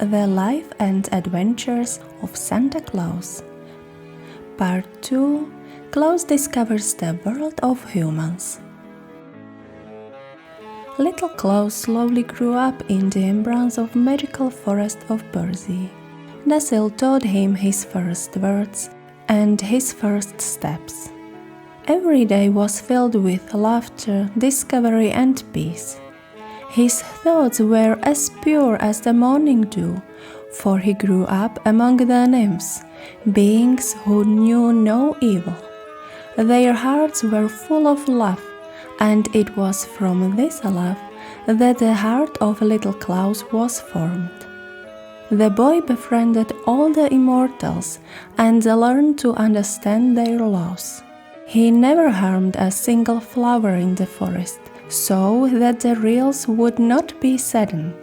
The Life and Adventures of Santa Claus. Part 2. Claus discovers the world of humans. Little Claus slowly grew up in the embrace of magical Forest of Burzee. Nestle taught him his first words and his first steps. Every day was filled with laughter, discovery and peace. His thoughts were as pure as the morning dew, for he grew up among the nymphs, beings who knew no evil. Their hearts were full of love, and it was from this love that the heart of little Claus was formed. The boy befriended all the immortals and learned to understand their laws. He never harmed a single flower in the forest, so that the reels would not be saddened.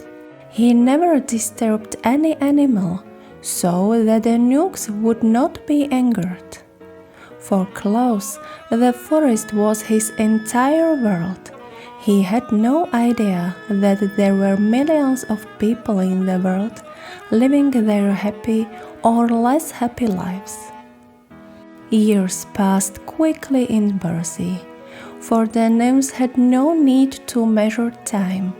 He never disturbed any animal, so that the newts would not be angered. For Claus, the forest was his entire world. He had no idea that there were millions of people in the world living their happy or less happy lives. Years passed quickly in Burzee, for the nymphs had no need to measure time.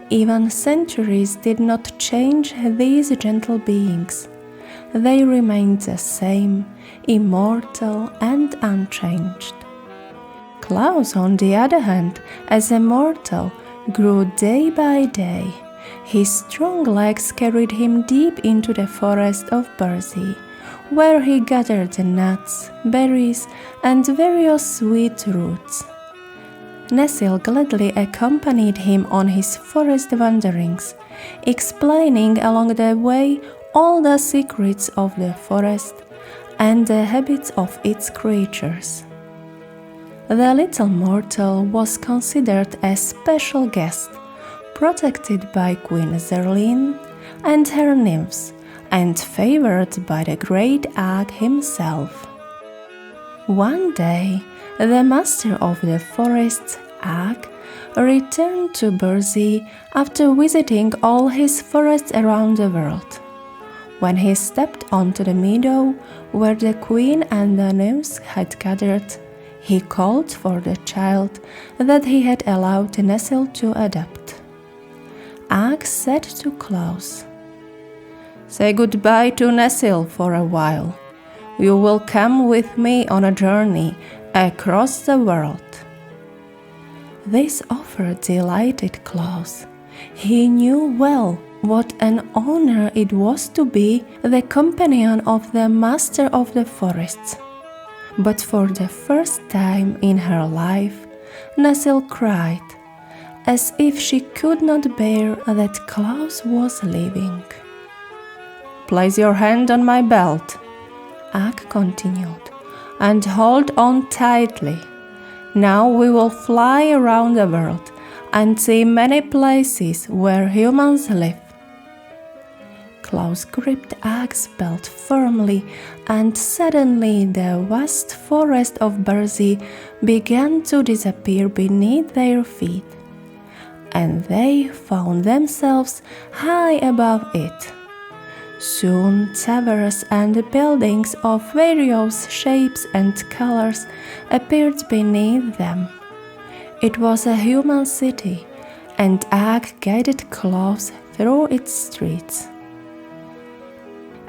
Even centuries did not change these gentle beings. They remained the same, immortal and unchanged. Claus, on the other hand, as a mortal, grew day by day. His strong legs carried him deep into the Forest of Burzee, where he gathered nuts, berries, and various sweet roots. Nestle gladly accompanied him on his forest wanderings, explaining along the way all the secrets of the forest and the habits of its creatures. The little mortal was considered a special guest, protected by Queen Zerlin and her nymphs, and favored by the Great Aak himself. One day, the master of the forest, Aak, returned to Burzee after visiting all his forests around the world. When he stepped onto the meadow where the queen and the nymphs had gathered, he called for the child that he had allowed Nestle to adopt. Aak said to Claus, "Say goodbye to Nestle for a while. You will come with me on a journey across the world." This offer delighted Claus. He knew well what an honor it was to be the companion of the master of the forests. But for the first time in her life, Nestle cried, as if she could not bear that Claus was leaving. "Place your hand on my belt," Aak continued, "and hold on tightly. Now we will fly around the world and see many places where humans live." Claus gripped Aak's belt firmly, and suddenly the vast forest of Burzee began to disappear beneath their feet, and they found themselves high above it. Soon towers and buildings of various shapes and colors appeared beneath them. It was a human city, and Aak guided Claus through its streets.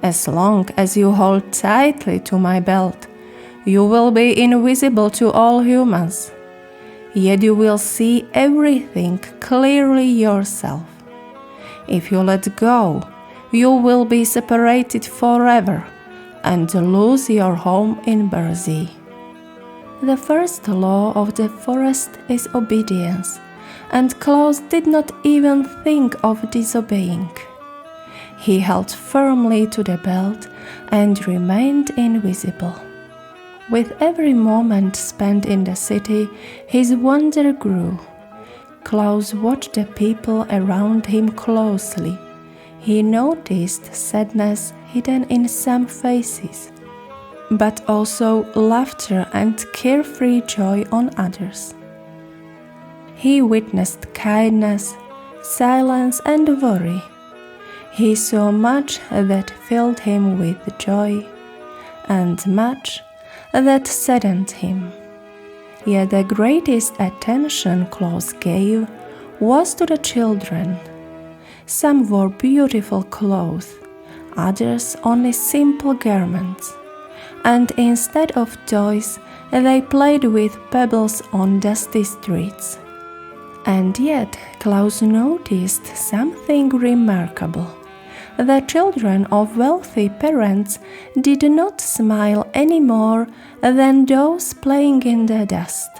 "As long as you hold tightly to my belt, you will be invisible to all humans. Yet you will see everything clearly yourself. If you let go, you will be separated forever and lose your home in Burzee." The first law of the forest is obedience, and Claus did not even think of disobeying. He held firmly to the belt and remained invisible. With every moment spent in the city, his wonder grew. Claus watched the people around him closely. He noticed sadness hidden in some faces, but also laughter and carefree joy on others. He witnessed kindness, silence, and worry. He saw much that filled him with joy, and much that saddened him. Yet the greatest attention Claus gave was to the children. Some wore beautiful clothes, others only simple garments, and instead of toys, they played with pebbles on dusty streets. And yet Claus noticed something remarkable. The children of wealthy parents did not smile any more than those playing in the dust.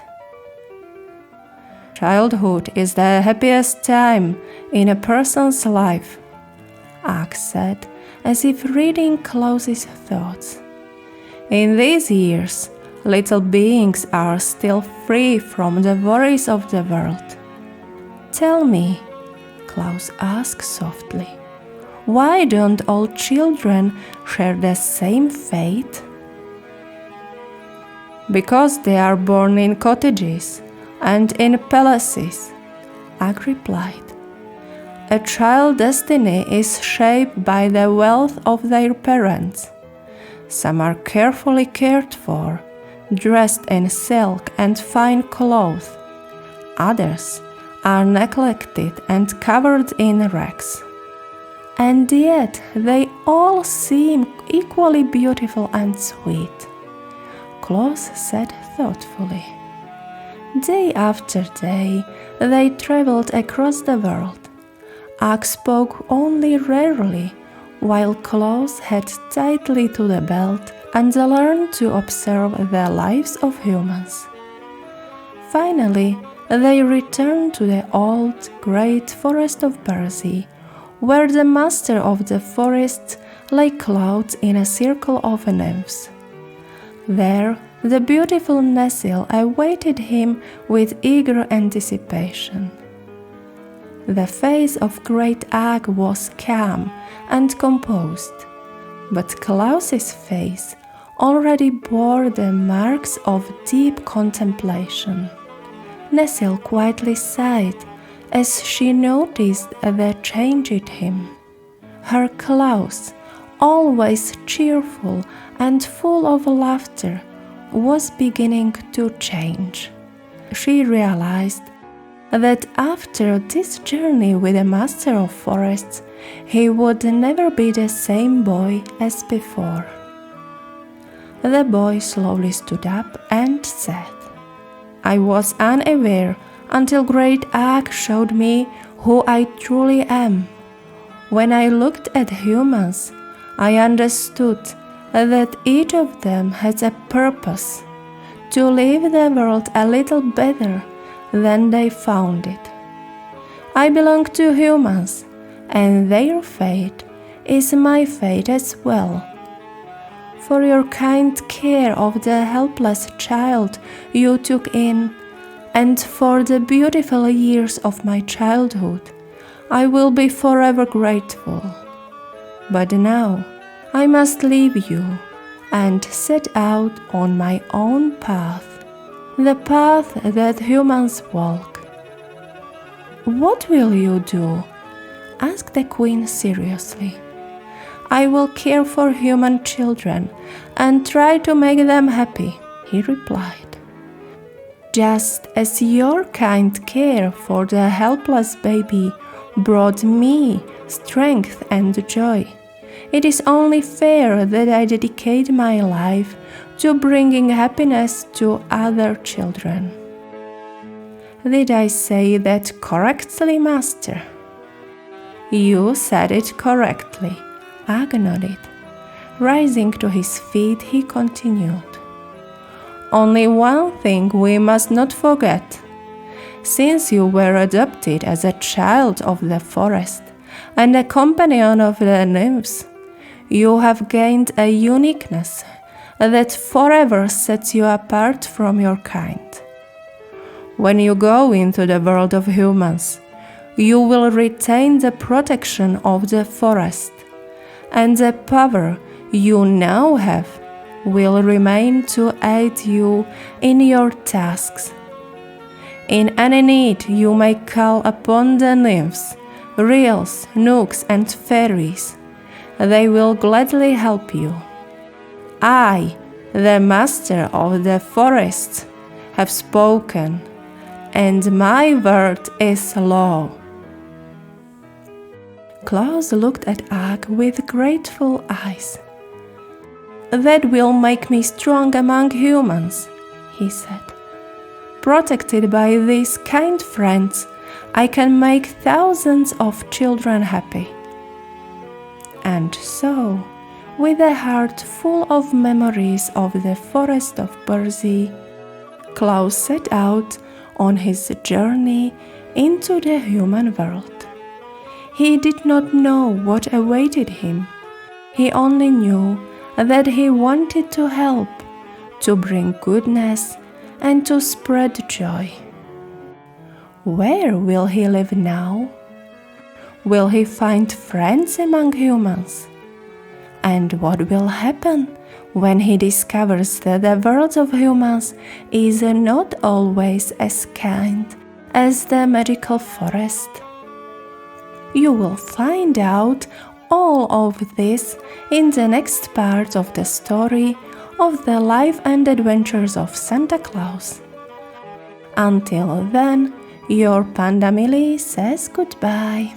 "Childhood is the happiest time in a person's life," Aak said, as if reading Claus's thoughts. "In these years, little beings are still free from the worries of the world." "Tell me," Claus asked softly, "why don't all children share the same fate?" "Because they are born in cottages and in palaces," Aak replied. "A child's destiny is shaped by the wealth of their parents. Some are carefully cared for, dressed in silk and fine clothes. Others are neglected and covered in rags. And yet they all seem equally beautiful and sweet," Claus said thoughtfully. Day after day they traveled across the world. Aak spoke only rarely, while Claus held tightly to the belt and learned to observe the lives of humans. Finally, they returned to the old, great Forest of Burzee, where the master of the forest lay clothed in a circle of nymphs. There, the beautiful Nessil awaited him with eager anticipation. The face of Great Aak was calm and composed, but Claus's face already bore the marks of deep contemplation. Nessil quietly sighed as she noticed the change in him. Her Claus, always cheerful and full of laughter, was beginning to change. She realized that after this journey with the Master of Forests, he would never be the same boy as before. The boy slowly stood up and said, "I was unaware until Great Aak showed me who I truly am. When I looked at humans, I understood that each of them has a purpose, to leave the world a little better than they found it. I belong to humans, and their fate is my fate as well. For your kind care of the helpless child you took in, and for the beautiful years of my childhood, I will be forever grateful. But now I must leave you and set out on my own path, the path that humans walk." "What will you do?" asked the queen seriously. "I will care for human children and try to make them happy," he replied. "Just as your kind care for the helpless baby brought me strength and joy, it is only fair that I dedicate my life to bringing happiness to other children." "Did I say that correctly, Master?" "You said it correctly," Aak nodded. Rising to his feet, he continued. "Only one thing we must not forget. Since you were adopted as a child of the forest and a companion of the nymphs, you have gained a uniqueness that forever sets you apart from your kind. When you go into the world of humans, you will retain the protection of the forest, and the power you now have will remain to aid you in your tasks. In any need you may call upon the nymphs Ryls, nooks, and fairies. They will gladly help you. I, the master of the forests, have spoken, and my word is law." Claus looked at Aak with grateful eyes. "That will make me strong among humans," he said. "Protected by these kind friends, I can make thousands of children happy." And so, with a heart full of memories of the Forest of Burzee, Claus set out on his journey into the human world. He did not know what awaited him. He only knew that he wanted to help, to bring goodness, and to spread joy. Where will he live now? Will he find friends among humans? And what will happen when he discovers that the world of humans is not always as kind as the magical forest? You will find out all of this in the next part of the story of the life and adventures of Santa Claus. Until then, your Panda Millie says goodbye.